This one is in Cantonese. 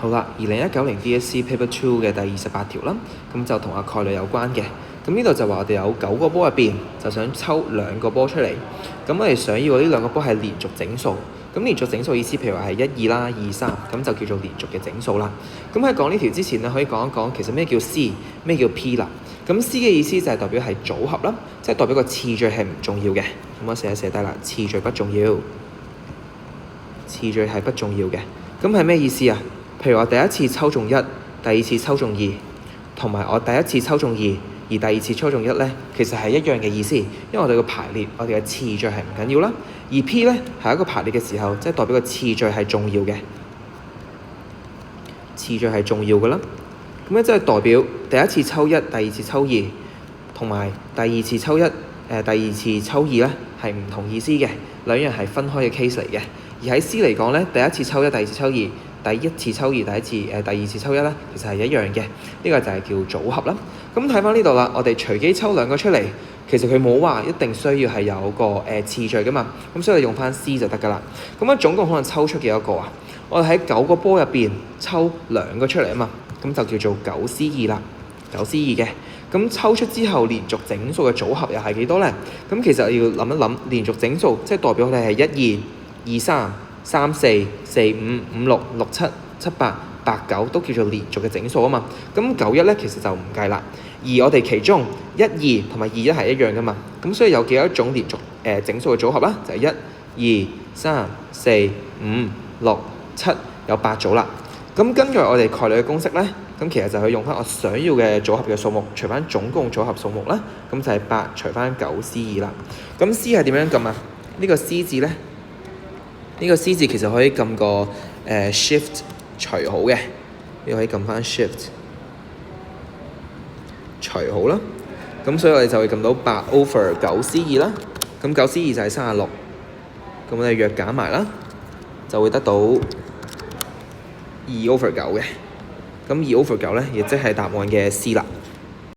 好啦，2019年 DSE Paper 2嘅第28條啦，咁就同概率有關嘅。咁呢度就話我哋有9個波入邊，就想抽2個波出嚟。咁我哋想要呢2個波係連續整數。咁連續整數意思，譬如話係1、2啦、2、3，咁就叫做連續嘅整數啦。咁喺講呢條之前咧，可以講一講其實咩叫 C， 咩叫 P 啦。咁 C 嘅意思就係代表係組合啦，即係代表個次序係唔重要嘅。咁我寫低啦，次序不重要，次序係不重要嘅。咁係咩意思啊？譬如我第一次抽中1，第二次抽中2，同埋我第一次抽中2，而第二次抽中1咧，其實係一樣嘅意思，因為我哋嘅排列，我哋嘅次序係唔緊要啦。而 P 咧係一個排列嘅時候，即係代表個次序係重要嘅，次序係重要嘅啦。咁咧即係代表第一次抽1，第二次抽2，同埋第二次抽1，第二次抽2咧係唔同意思嘅，兩樣係分開嘅 case 嚟嘅。而喺 C 嚟講咧，第一次抽1，第二次抽2，第一次抽2，第二次抽1咧，其實係一樣嘅。呢個就係叫組合啦。咁睇翻呢度啦，我哋隨機抽2個出嚟，其實佢冇話一定需要係有個次序噶嘛。咁所以用翻 C 就得噶啦。咁啊總共可能抽出幾多個啊？我哋喺9個波入邊抽2個出嚟啊嘛，咁就叫做9C2啦，9C2嘅。咁抽出之後連續整數嘅組合又係幾多咧？咁其實要諗一諗，連續整數即係代表我哋係1、2、2、3、3、4、4、5、5、6、6、7、7、8、8、9都叫做連續嘅整數啊嘛。咁9、1咧其實就唔計啦。而我哋其中1、2同埋2、1係一樣噶嘛。咁所以有幾多種連續整數嘅組合啦？就係1、2、3、4、5、6、7，有8組啦。咁根據我哋概率嘅公式咧，咁其實就可以用翻我想要嘅組合嘅數目，除翻總共組合數目啦。咁就係8除翻9C2啦。咁 C 係點樣撳啊？呢個 C 字咧，呢個 C 字其實可以撳個Shift 除好嘅，你可以撳翻 Shift 除好啦。咁所以我哋就會撳到8/9C2啦。咁9C2就係36。咁我哋約減埋啦，就會得到2/9嘅。咁2/9咧，亦即係答案嘅 C 啦。